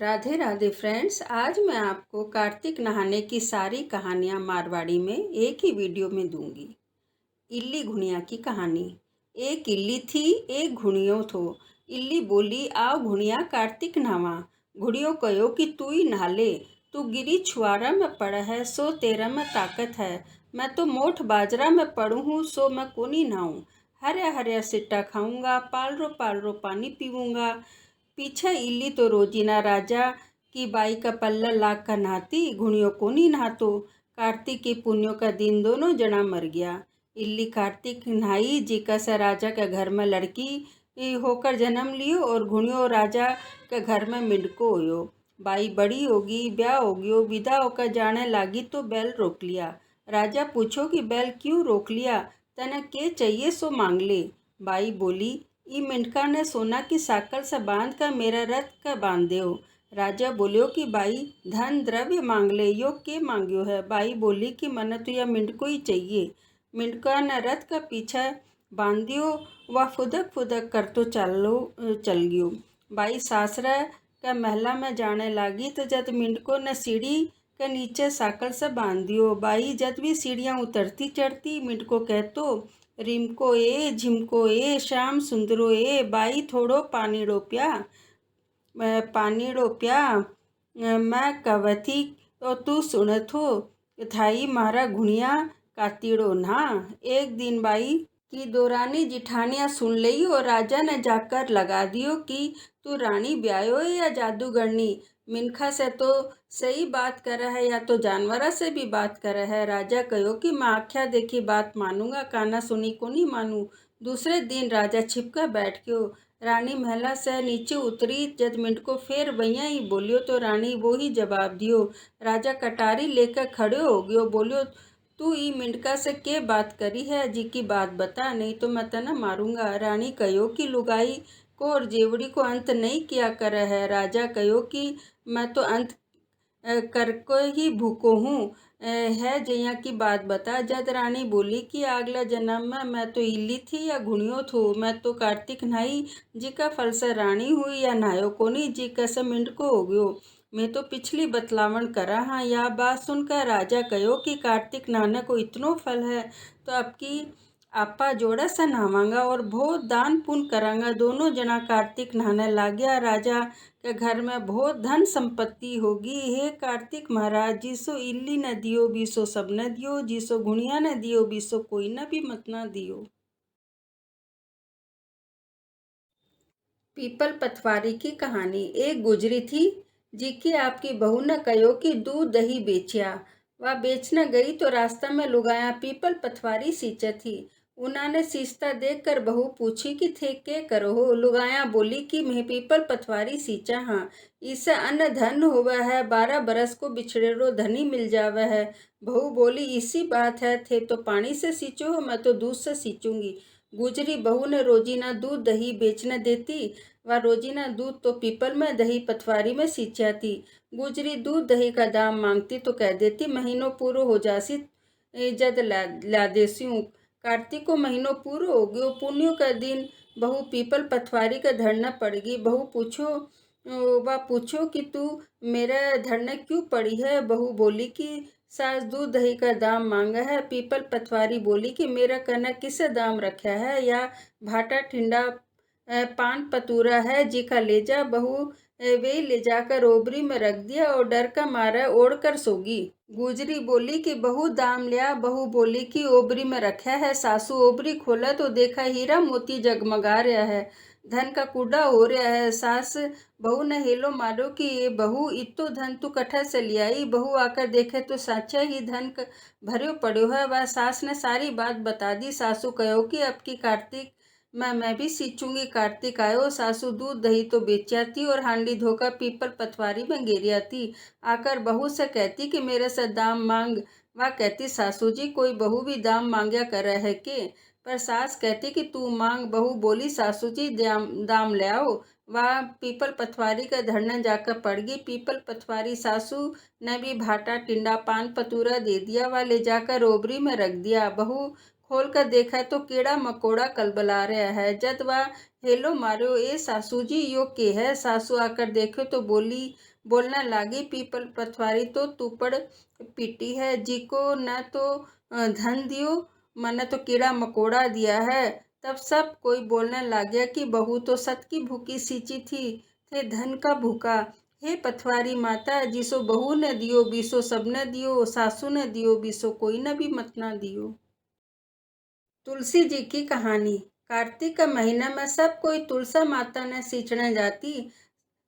Radhe Radhe friends. आज मैं आपको कार्तिक नहाने की सारी कहानियाँ मारवाड़ी में एक ही वीडियो में दूंगी। इल्ली घुड़िया की कहानी। एक इल्ली थी, एक घुड़ियो थो। इल्ली बोली, आओ घुड़िया कार्तिक नहावा। घुड़ियो कहो कि तू ही नहा ले। तू गिरी छुआरा में पड़ है, सो तेरा में ताकत है। मैं तो मोठ बाजरा में पड़ू हूँ, सो मैं कोनी नहाऊँ। हरे हरे सिट्टा खाऊंगा, पाल रो पानी पीऊँगा। पीछे इल्ली तो रोजीना राजा की बाई का पल्ला लाग कर नहाती, घुड़ियों को नहीं नहातो। कार्तिक की पुण्यों का दिन दोनों जना मर गया। इल्ली कार्तिक नहाई, जीका सा राजा के घर में लड़की होकर जन्म लियो और घुड़ियों राजा के घर में मिंडको होयो। बाई बड़ी होगी, ब्याह हो गयो, विदा होकर जाने लागी तो बैल रोक लिया। राजा पूछो कि बैल क्यों रोक लिया, तने के चाहिए सो मांग ले। बाई बोली, ई मिंडका ने सोना की साकल से बांध कर मेरा रथ का बांध दो। राजा बोलियो कि बाई धन द्रव्य मांग ले, यो के मांगियो है। बाई बोली कि मन तो यह मिंडको ही चाहिए। मिंडका ने रथ का पीछे बांध दियो, वह फुदक फुदक कर तो चल गयो। बाई सासरा का महला में जाने लगी तो जब मिंडको ने सीढ़ी के नीचे साकल से बांध दियो। बाई जब भी सीढ़ियाँ उतरती चढ़ती, मिंडको कहतो, रिमको ए झिमको ए श्याम सुंदरो ए, बाई थोड़ो पानीड़ो प्या मैं कवथी तो तू सुनथो थाई मारा घुड़िया कातीड़ो ना। एक दिन बाई की दो रानी जिठानियाँ सुन लई और राजा ने जाकर लगा दियो कि तू रानी ब्यायो है या जादूगरनी। मिनखा से तो सही बात कर है या तो जानवरा से भी बात कर है। राजा कहो कि मैं आख्या देखी बात मानूंगा, काना सुनी को नहीं मानू। दूसरे दिन राजा छिपकर बैठ गयो। रानी महला से नीचे उतरी, जब मिंडको फेर वैया ही बोलियो तो रानी वो ही जवाब दियो। राजा कटारी लेकर खड़े हो गयो, बोलियो तू ई मिंडका से के बात करी है, जी की बात बता, नहीं तो मैं तना मारूंगा। रानी कहो कि लुगाई को और जेवड़ी को अंत नहीं किया कर है। राजा कहो कि मैं तो अंत करको ही भूको हूँ है, जया की बात बता। जद रानी बोली कि अगला जन्म में मैं तो इल्ली थी या घुड़ियो थो, मैं तो कार्तिक नहाई जी का फल से रानी हुई या नहायो कोनी जी का से मिंडको हो गयो। मैं तो पिछली बतलावन करा हाँ। यह बात सुनकर राजा कहो कि कार्तिक नहाने को इतनो फल है तो अब की आपा जोड़ा सा नहावांगा और बहुत दान पुण्य करांगा। दोनों जना कार्तिक नहाने लग गया। राजा के घर में बहुत धन संपत्ति होगी। हे कार्तिक महाराज, जिसो इल्ली न दियो बीसो सब न दियो, जिसो घुड़िया न दियो बीसो कोई न भी मत ना दियो। पीपल पथवारी की कहानी। एक गुजरी थी, जी की आपकी बहू ने कहो कि दूध दही बेचिया। वह बेचने गई तो रास्ता में लुगाया पीपल पथवारी सींचे थी। उन्होंने सींचता देख कर बहू पूछी कि थे के करो हो। लुगाया बोली कि मैं पीपल पथवारी सींचा हाँ, इससे अन्न धन हुआ है, 12 बरस को बिछड़ेरो धनी मिल जावे है। बहू बोली, इसी बात है, थे तो पानी से सींचो हो, मैं तो दूध से सींचूंगी। गुजरी बहू ने रोजीना दूध दही बेचने देती, वह रोजीना दूध तो पीपल में दही पथवारी में सींचा थी। गुजरी दूध दही का दाम मांगती तो कह देती, महीनों पूरो हो जासी जद ला देसी हूँ। कार्तिक को महीनों पूरो हो गयो, पुण्यों का दिन बहू पीपल पथवारी का धरना पड़ेगी। बहू पूछो कि तू मेरा धरना क्यों पड़ी है। बहू बोली कि सास दूध दही का दाम मांगा है। पीपल पथवारी बोली कि मेरा कहना किसे दाम रखा है, या भाटा ठिंडा पान पतूरा है जी का ले जा। बहू वे ले जाकर ओबरी में रख दिया और डर का मारा ओढ़ कर सोगी। गुजरी बोली कि बहू दाम लिया। बहू बोली कि ओबरी में रखा है। सासू ओबरी खोला तो देखा हीरा मोती जगमगा रहा है, धन का कूड़ा हो रहा है। सास बहू ने हेलो मारो कि ये बहू इतो धन तू कट्ठा से ले आई। बहू आकर देखे तो साचा ही धन भर्यो पड़ो है। वह सास ने सारी बात बता दी। सासू कहो कि अब की कार्तिक मैं भी सींचूंगी। कार्तिक आयो, सासू दूध दही तो बेचाती और हांडी धोकर पीपल पथवारी में गेरियाती। आकर बहू से कहती कि मेरे से दाम मांग। वह कहती, सासू जी कोई बहू भी दाम मांगया करे है के। पर सास कहती कि तू मांग। बहू बोली, सासू जी दाम ले आओ। वह पीपल पथवारी का धरने जाकर पड़ गई। पीपल पथवारी सासू ने भी भाटा टिंडा पान पतूरा दे दिया। वह ले जाकर ओबरी में रख दिया। बहू खोल कर देखा तो कीड़ा मकोड़ा कलबला रहा है। जद वह हेलो मारो ए सासू जी यो के है। सासू आकर देखो तो बोलने लागी, पीपल पथवारी तो तुपड़ पीटी है, जी को न तो धन दियो मन तो कीड़ा मकोड़ा दिया है। तब सब कोई बोलने लग गया कि बहू तो सत की भूखी सींची थी, थे धन का भूखा। हे पथवारी माता, जिसो बहू ने दियो बीसो सब ने दियो, सासू ने दियो बीसो कोई न भी मत ना दियो। तुलसी जी की कहानी। कार्तिक का महीना में सब कोई तुलसा माता ने सींचने जाती।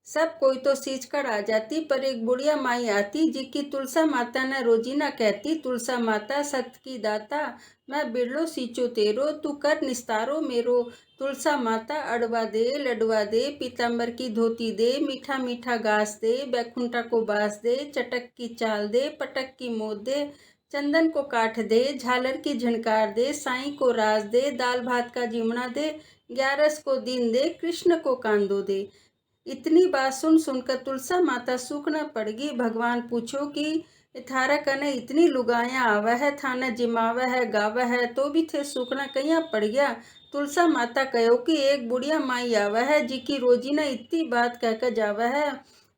सब कोई तो सींच कर आ जाती, पर एक बुढ़िया माई आती जी की तुलसा माता ने रोजीना कहती, तुलसा माता सत की दाता, मैं बिरलो सींचो तेरो, तू कर निस्तारो मेरो। तुलसा माता अडवा दे लडवा दे, पीताम्बर की धोती दे, मीठा मीठा घास दे, बैकुंठा को बास दे, चटक की चाल दे, पटक की मोद दे, चंदन को काठ दे, झालर की झनकार दे, साईं को राज दे, दाल भात का जिमना दे, ग्यारस को दिन दे, कृष्ण को कांदो दे। इतनी बात सुन सुनकर तुलसा माता सूखना पड़ गई। भगवान पूछो कि थारा कने इतनी लुगाया आवा है, थाना जिमावा है गावा है, तो भी थे सूखना कहीं पड़ गया। तुलसा माता कहो कि एक बुढ़िया माई आवा है जी की रोजी ना इतनी बात कहकर जावा है,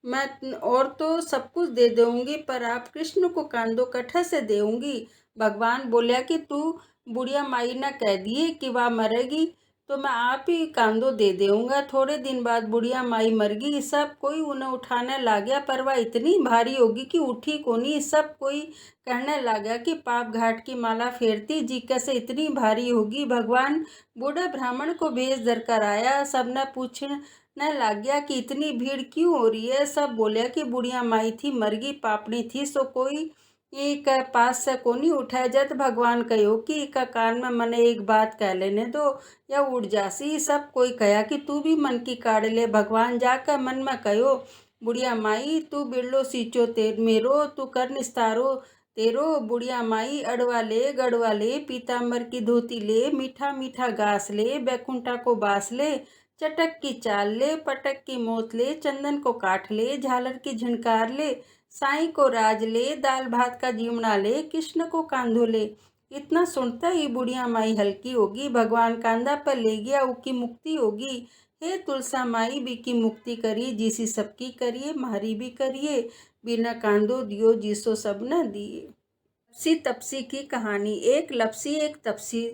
मैं और तो सब कुछ दे दूंगी, पर आप कृष्ण को कांदो कट्ठा से देऊंगी। भगवान बोलिया कि तू बुढ़िया माई ने कह दिए कि वह मरेगी तो मैं आप ही कांदो दे देऊंगा। थोड़े दिन बाद बुढ़िया माई मर गई। सब कोई उन्हें उठाने लग गया, पर वह इतनी भारी होगी कि उठी को नहीं। सब कोई कहने लगा कि पाप घाट की माला फेरती जी कैसे इतनी भारी होगी। भगवान बूढ़े ब्राह्मण को भेज धर कर आया। सबने पूछने लग गया कि इतनी भीड़ क्यों हो रही है। सब बोलिया कि बुढ़िया माई थी मर गई, पापनी थी, सो कोई एक पास से कोनी उठाए। जत भगवान कहो कि इका कान में मने एक बात कह लेने दो या उड़ जासी। सब कोई कहा कि तू भी मन की काढ़ ले। भगवान जाकर मन में कहो, बुढ़िया माई तू बिरलो सींचो तेर मेरो, तू कर निस्तारो तेरो। बुढ़िया माई अड़वा ले गड़वा ले, पीताम्बर की धोती ले, मीठा मीठा घास ले, बैकुंठा को बास ले, चटक की चाल ले, पटक की मोत ले, चंदन को काठ ले, झालर की झनकार ले, साईं को राज ले, दाल भात का जीवना ले, कृष्ण को कांधो ले। इतना सुनता ही बुढ़िया माई हल्की होगी। भगवान कांधा पर ले गया, उसकी मुक्ति होगी। हे तुलसा माई बी की मुक्ति करी, जिसी सबकी करिए मारी भी करिए, बिना कांदो दियो जिसो सब न दिए। लपसी तपसी की कहानी। एक लपसी एक तपसी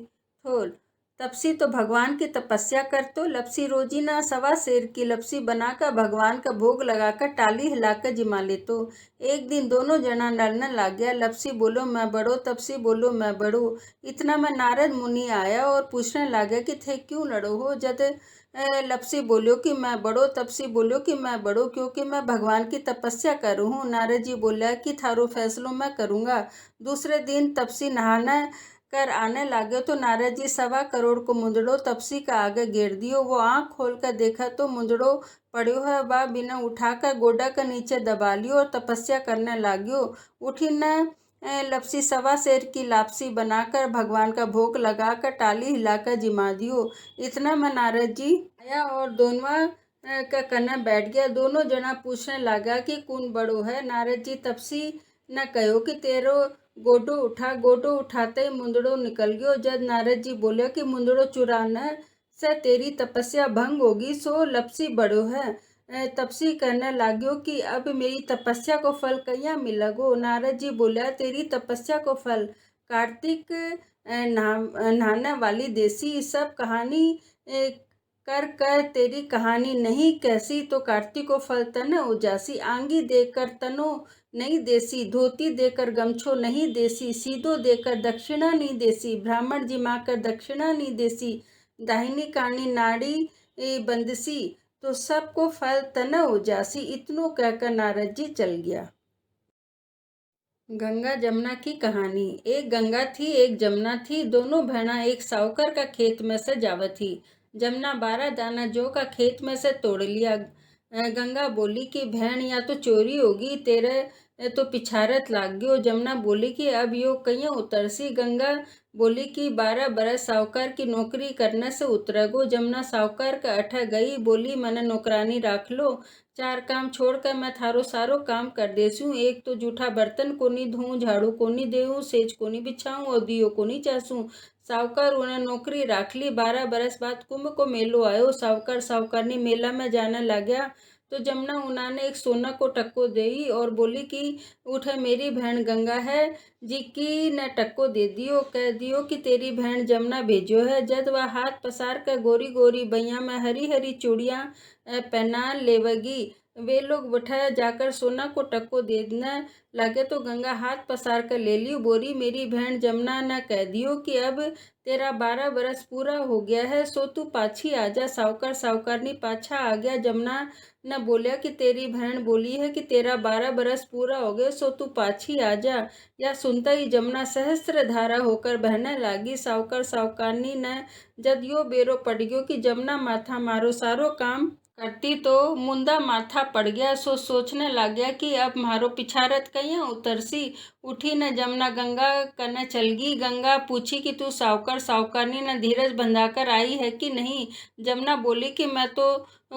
थोल। तपसी तो भगवान की तपस्या कर, तो लपसी रोजीना सवा शेर की लपसी बनाकर भगवान का भोग लगाकर टाली हिलाकर जिमा ले। तो एक दिन दोनों जना लड़ने लग गया। लपसी बोलो मैं बड़ो, तपसी बोलो मैं बड़ो। इतना में नारद मुनि आया और पूछने लगा कि थे क्यों लड़ो हो। जद लपसी बोलो कि मैं बड़ो, तपसी बोलो कि मैं बड़ो क्योंकि मैं भगवान की तपस्या करूँ हूँ। नारद जी बोला कि थारो फैसलो मैं करूँगा। दूसरे दिन तपसी नहाना कर आने लगे तो नारद जी 1.25 करोड़ को मुंदड़ो तपसी का आगे घेर दियो। वो आँख खोल कर देखा तो मुंदड़ो पड़ो है। वह बिना उठाकर गोडा के नीचे दबा लियो और तपस्या करने लाग्यो। उठी न लपसी 1.25 शेर की लापसी बनाकर भगवान का भोग लगाकर टाली हिलाकर जिमा दियो। इतना में नारद जी आया और दोनों का कन्ना बैठ गया। दोनों जना पूछने लगा कि कौन बड़ो है। नारद जी तपसी न कहो कि तेरो गोडो उठा। गोडो उठाते ही मुंदड़ो निकल गयो। जब नारद जी बोले कि मुंदड़ो चुराने से तेरी तपस्या भंग होगी, सो लपसी बड़ो है। तपसी कहने लाग्यो कि अब मेरी तपस्या को फल कहिया मिलेगो। नारद जी बोला तेरी तपस्या को फल कार्तिक नहाने वाली देसी। सब कहानी कर कर तेरी कहानी नहीं कैसी, तो कार्तिक को फल तन उजासी। आंगी देकर तनो नहीं देसी, धोती देकर गमछो नहीं देसी, सीधो देकर दक्षिणा नहीं देसी, ब्राह्मण जिमा कर दक्षिणा नहीं देसी, दाहिनी कानी नाड़ी बंदसी, तो सबको फल तन उजासी। इतनो कहकर नारद जी चल गया। गंगा जमुना की कहानी। एक गंगा थी एक जमुना थी, दोनों बहना एक साहूकार का खेत में से जावत थी। जमुना 12 दाना जौ का खेत में से तोड़ लिया। गंगा बोली कि बहन या तो चोरी होगी, तेरे तो पिछारत लाग गयो। जमुना बोली कि अब यो कहीं उतरसी। गंगा बोली कि 12 बरस साहूकार की नौकरी करने से उतरेगो। जमुना साहूकार का अठा गई, बोली मैंने नौकरानी राख लो, 4 काम छोड़कर मैं थारो सारो काम कर देसूँ। एक तो जूठा बर्तन को नहीं धोऊँ, झाड़ू को नहीं देऊँ, सेज को नहीं बिछाऊँ और दियो को नहीं चासूँ। साहूकार उन्हें नौकरी राख ली। 12 बरस बाद कुंभ को मेलो आयो। साहूकार साहूकारनी मेला में जाने लग्या तो जमुना उन्होंने एक सोना को टक्को देई और बोली कि उठे मेरी बहन गंगा है जी की ने टक्को दे दियो, कह दियो कि तेरी बहन जमुना भेजो है। जद वह हाथ पसार कर गोरी गोरी बैया में हरी हरी चूड़ियाँ पहना लेवगी। वे लोग बैठा जाकर सोना को टक्को देने लगे तो गंगा हाथ पसार कर ले लियो, बोली मेरी बहन जमुना न कह दियो कि अब तेरा 12 बरस पूरा हो गया है, सो तू पाछी आ जा। साहूकार साहूकारनी पाछा आ गया। जमुना न बोलिया कि तेरी बहन बोली है कि तेरा 12 बरस पूरा हो गया, सो तू पाछी आ जा। या सुनता ही जमुना सहस्त्र धारा होकर बहने लगी। साहूकार साहूकारनी ने जद यो बेरो पड़ गयो कि जमुना माथा मारो सारो काम करती तो मुंदा माथा पड़ गया, सो सोचने लग गया कि अब मारो पिछारत कहिया उतरसी। उठी न जमुना गंगा कने चलगी। गंगा पूछी कि तू साहूकार साहूकारनी ने धीरज बंधाकर आई है कि नहीं। जमुना बोली कि मैं तो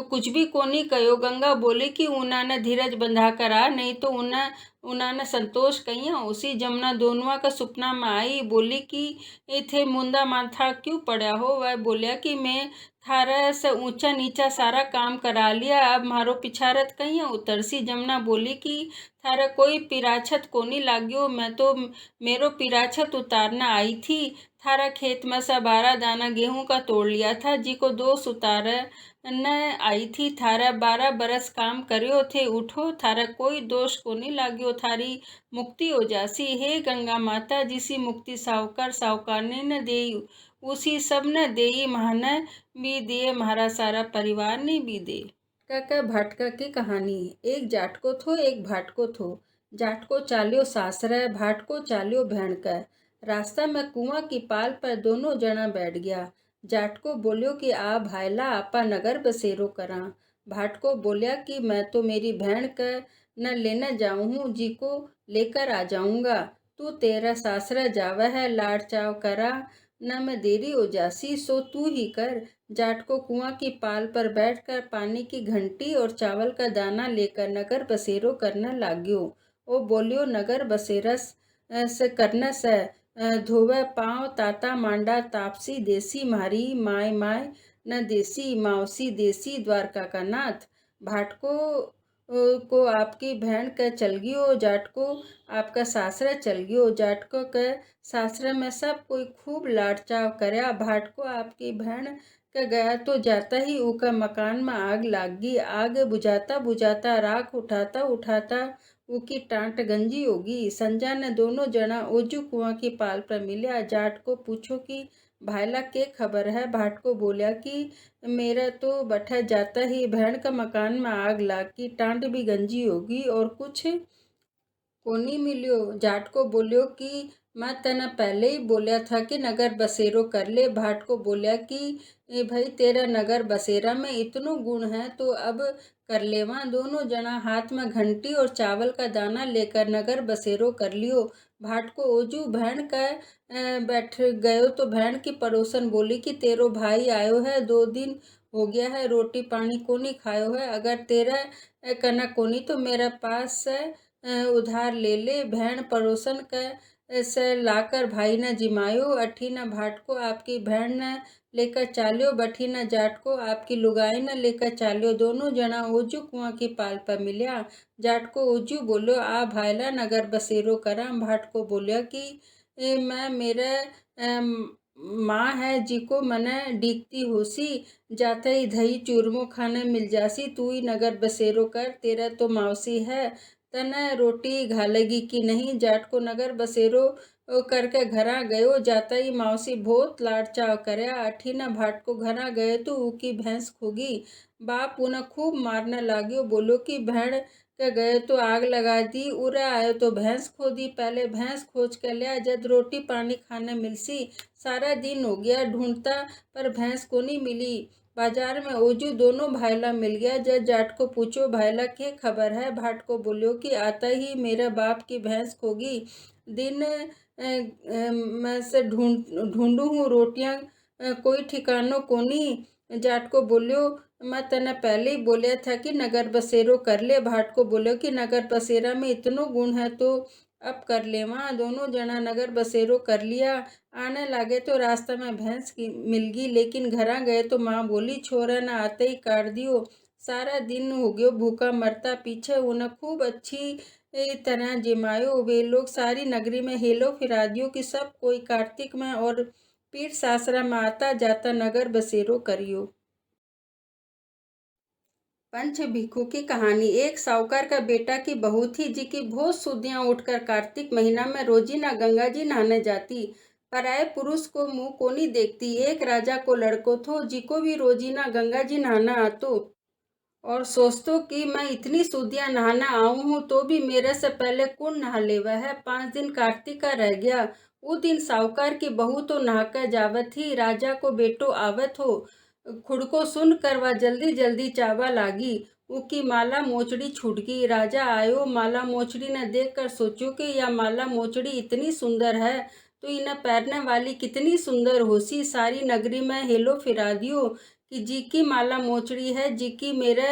कुछ भी कोनी कयो। गंगा बोली कि उन्होंने धीरज बंधा कर आ, नहीं तो उन्होंने संतोष कहिया उसी। जमुना दोनों का सुपना में आई, बोली कि थे मुंदा माथा क्यों पड़ा हो। वह बोलिया कि मैं थारा से ऊंचा नीचा सारा काम करा लिया, अब मारो पिछारत कहिया उतरसी। जमुना बोली कि थारा कोई पिराछत कोनी लाग्यो, मैं तो मेरो पिराछत उतारना आई थी। थारा खेत में से 12 दाना गेहूं का तोड़ लिया था, जी को दोष उतारे न आई थी। थारा 12 बरस काम करियो थे, उठो थारा कोई दोष कोनी लाग्यो, थारी मुक्ति हो जासी। हे गंगा माता, जिसी मुक्ति साहूकार साहूकारनी ने देई उसी सब ने देई, महाने भी दिए, महारा सारा परिवार ने भी दे। काका भाटका की कहानी। एक जाटको थो एक भाटको थो। जाटको चालियो सासरे, भाटको चालियो भेण का। रास्ता में कुआं की पाल पर दोनों जना बैठ गया। जाटको बोलियो कि आ भाईला आपा नगर बसेरो करा। भाटको बोलिया कि मैं तो मेरी बहन का न लेने जाऊँ हूँ, जी को लेकर आ जाऊंगा। तू तेरा सासरा जावा है, लाड़ चाव करा न मैं देरी हो जासी, सो तू ही कर। जाटको कुआं की पाल पर बैठकर पानी की घंटी और चावल का दाना लेकर नगर बसेरो करने लाग्यो। ओ बोलियो नगर बसेरा से करने से धोवे पाँव ताता मांडा तापसी देसी मारी माय माय न देसी मावसी देसी द्वारका का नाथ। भाटको को आपकी बहन का चल गयो, जाटको आपका सासरा चल गयो। जाटको के सासरे में सब कोई खूब लाड़ चाव करया। भाटको आपकी बहन का गया तो जाता ही ऊका मकान में आग लाग गई। आग बुझाता बुझाता राख उठाता उठाता ऊकी टांट गंजी होगी। संजा ने दोनों जना ओजू कुआं की पाल पर मिल्या। जाट को पूछो कि भाईला के खबर है। भाट को बोलिया कि मेरा तो बठा जाता ही बहन का मकान में आग लाग की, टांट भी गंजी होगी और कुछ कोनी मिलियो। जाट को बोलियो कि मैं तना पहले ही बोलिया था कि नगर बसेरो कर ले। भाट को बोलिया कि भाई तेरा नगर बसेरा में इतनो गुण है तो अब कर लेवा। दोनों जना हाथ में घंटी और चावल का दाना लेकर नगर बसेरो कर लियो। भाट को ओजू बहन का बैठ गयो तो बहन की पड़ोसन बोली कि तेरो भाई आयो है, 2 दिन हो गया है, रोटी पानी कोनी खायो है। अगर तेरा कना कोनी तो मेरा पास से उधार ले ले। बहन पड़ोसन का से लाकर भाई ने जिमायो। अठी न भाट को आपकी बहन ने लेकर चालियो, बठी न जाट को आपकी लुगाई ने लेकर चालियो। दोनों जना ओजू कुआं की पाल पर मिल्या। जाट को ओजू बोलो आ भाईला नगर बसेरो करा। भाट को बोलिया कि मैं मेरे माँ है जी को मने डीकती होसी, जाते ही दही चूरमो खाने मिल जासी। तू ही नगर बसेरो कर, तेरा तो मावसी है, तने रोटी घालेगी कि नहीं। जाट को नगर बसेरो करके घरा गयो। जाता ही मावसी बहुत लाड़ चाव करया। अठी न भाट को घरा गए तो ऊकी भैंस खोगी। बाप उन्हें खूब मारने लाग्यो, बोलो कि बहन के गए तो आग लगा दी, उरे आयो तो भैंस खो दी। पहले भैंस खोज के लिया, जद रोटी पानी खाने मिलसी। सारा दिन हो गया ढूंढता पर भैंस को नहीं मिली। बाजार में ओजू दोनों भाईला मिल गया। जब जाट को पूछो भाईला के खबर है। भाट को बोलियो कि आता ही मेरे बाप की भैंस खोगी। दिन मैं से ढूंढू हूँ रोटियां कोई ठिकानो कोनी। जाट को बोलियो मैं तने पहले ही बोलिया था कि नगर बसेरो कर ले। भाट को बोलियो कि नगर बसेरा में इतनो गुण है तो अब कर ले वहाँ। दोनों जना नगर बसेरो कर लिया। आने लगे तो रास्ता में भैंस की मिल गई, लेकिन घरा गए तो माँ बोली, छोरा न आते ही काट दियो। सारा दिन हो गयो भूखा मरता, पीछे उन्हें खूब अच्छी तरह जिमायो। वे लोग सारी नगरी में हेलो फिरा दियो कि सब कोई कार्तिक में और पीठ सासरा में आता जाता नगर बसेरो करियो। पंच भिखू की कहानी। एक साहूकार का बेटा की बहू थी जी की बहुत सुधियां उठकर कार्तिक महीना में रोजीना गंगा जी नहाने जाती। पराये पुरुष को मुंह को नहीं देखती। एक राजा को लड़को थो जी को भी रोजीना गंगा जी नहाना आतो और सोचतो कि मैं इतनी सुधियां नहाना आऊं हूं तो भी मेरे से पहले कौन नहा लेवा है। 5 दिन कार्तिक का रह गया। वो दिन साहूकार की बहू तो नहाकर जावत थी, राजा को बेटो आवत हो। खुड़को सुन कर वह जल्दी जल्दी चावा लागी। उसकी माला मोचड़ी छूट गई। राजा आयो, माला मोचड़ी ने देख कर सोचो कि यह माला मोचड़ी इतनी सुंदर है तो इन्हें पहनने वाली कितनी सुंदर होसी। सारी नगरी में हेलो फिरा दियो कि जी की माला मोचड़ी है, जी की मेरे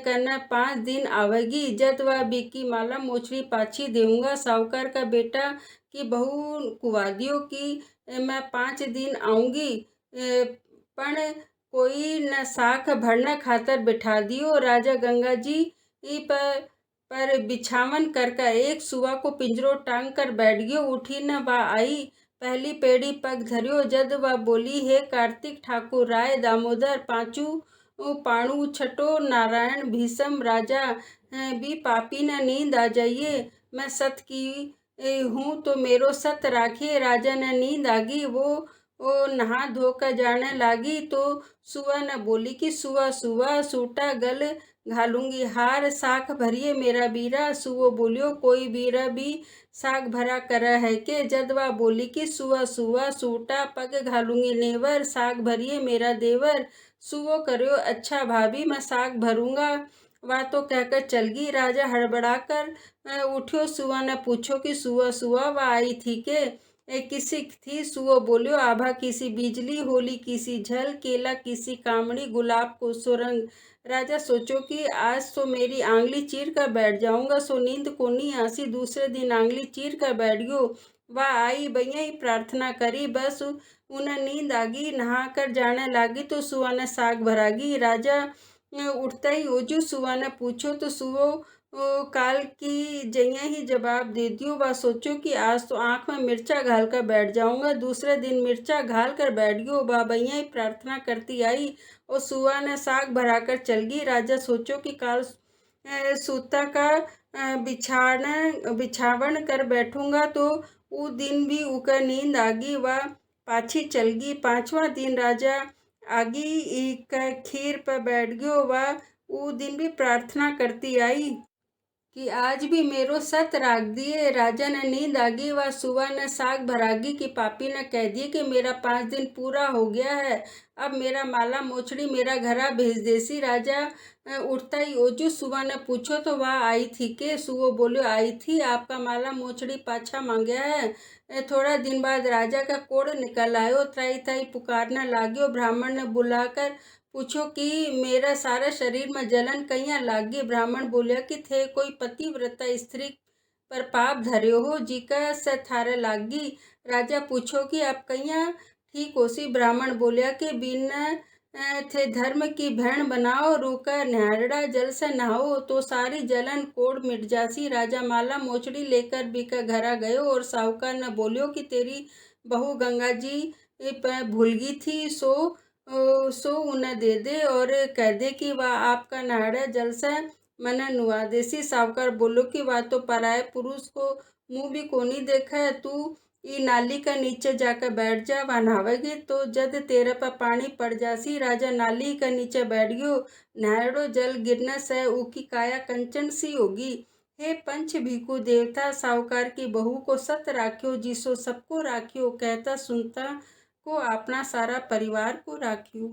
कन्या 5 दिन आवेगी। जद वह बीकी माला मोचड़ी पाछी देऊंगा। साहूकार का बेटा की बहू कुवा दियो कि मैं 5 दिन आऊंगी, पण कोई न साख भरने खातर बिठा दियो। राजा गंगा जी पर बिछावन कर एक सुआ को पिंजरो टांग कर बैठ गयो। उठी न बा आई, पहली पेड़ी पग धरियो। जद वह बोली, हे कार्तिक ठाकुर राय दामोदर पांचू पाणु छठो नारायण भीषम राजा भी पापी न नींद आ जाइए। मैं सत की हूँ तो मेरो सत राखिए। राजा ने नींद आ गई। वो नहा धोकर जाने लागी तो सुआ ने बोली कि सुआ सुआ सूटा गल घालूंगी, हार साख भरिए मेरा बीरा। सुओ बोलियो, कोई बीरा भी साग भरा करा है के। जदवा बोली कि सुआ सुआ सूटा पग घालूंगी नेवर, साग भरिए मेरा देवर। सुओ करो, अच्छा भाभी मैं साग भरूंगा। वह तो कहकर चल गई। राजा हड़बड़ाकर उठ्यो। सुआ ने पूछो कि सुआ सुआ वह आई थी के किसी थी। सुओ बोलियो, आभा किसी बिजली, होली किसी झल, केला किसी कामड़ी, गुलाब को सुरंग। राजा सोचो कि आज तो मेरी आंगली चीर कर बैठ जाऊंगा। सो नींद को नहीं आसी। दूसरे दिन आंगली चीर कर बैठ गयो। वह आई, भैया ही प्रार्थना करी, बस उन्हें नींद आ गई। नहा कर जाने लगी तो सुआ ने साग भरागी। राजा उठता ही ओजू सुआ ने पूछो तो सुओ काल की जइया ही जवाब दे दियो। वह सोचो कि आज तो आंख में मिर्चा घाल कर बैठ जाऊंगा। दूसरे दिन मिर्चा घाल कर बैठ गयो। बाबैया ही प्रार्थना करती आई और सुआ ने साग भराकर चल गई। राजा सोचो कि काल सूता का बिछावन कर बैठूंगा तो वो दिन भी उकर नींद आ गई। वह पाछी चल गई। 5वां दिन राजा आगी का खीर पर बैठ गयो। वह वो दिन भी प्रार्थना करती आई कि आज भी मेरो सत राख दिए। राजा ने नींद आ गई। वह सुबह ने साग भरागी कि पापी ने कह दिए कि मेरा 5 दिन पूरा हो गया है, अब मेरा माला मोचड़ी मेरा घरा भेज देसी। राजा उठता ही ओजू सुबह ने पूछो तो वह आई थी के। सुबह बोलो, आई थी, आपका माला मोचड़ी पाछा मांगया है। थोड़ा दिन बाद राजा का कोड़ निकल आयो। त्राई त्राई पुकारने लाग्यो। ब्राह्मण ने बुलाकर पूछो कि मेरा सारा शरीर में जलन कहिया लागी। ब्राह्मण बोलिया कि थे कोई पतिव्रता स्त्री पर पाप धर्यो हो, जीका से थारे लागी। राजा पूछो कि अब कहिया ठीक होसी। ब्राह्मण बोलिया कि बिन थे धर्म की भेण बनाओ, रूका न्यारड़ा जल से नहाओ तो सारी जलन कोड़ मिट जासी। राजा माला मोचड़ी लेकर बीका घरा गयो और साहूकार ने बोलियो कि तेरी बहू गंगा जी भूल गई थी, सो उन्हें दे दे और कह दे कि वह आपका नाड़ा जल से मने नुआ देसी। साहूकार बोलो कि वह तो पराये पुरुष को मुंह भी कोनी देखा है। तू ई नाली का नीचे जाकर बैठ जा, वह नहावेगी तो जद तेरे पर पानी पड़ जासी। राजा नाली का नीचे बैठ गयो। नहाड़ो जल गिरने से ऊकी काया कंचन सी होगी। हे पंच भिखु देवता, साहूकार की बहू को सत राख्यो, जिसो सबको राख्यो, कहता सुनता को अपना सारा परिवार को राख्यो।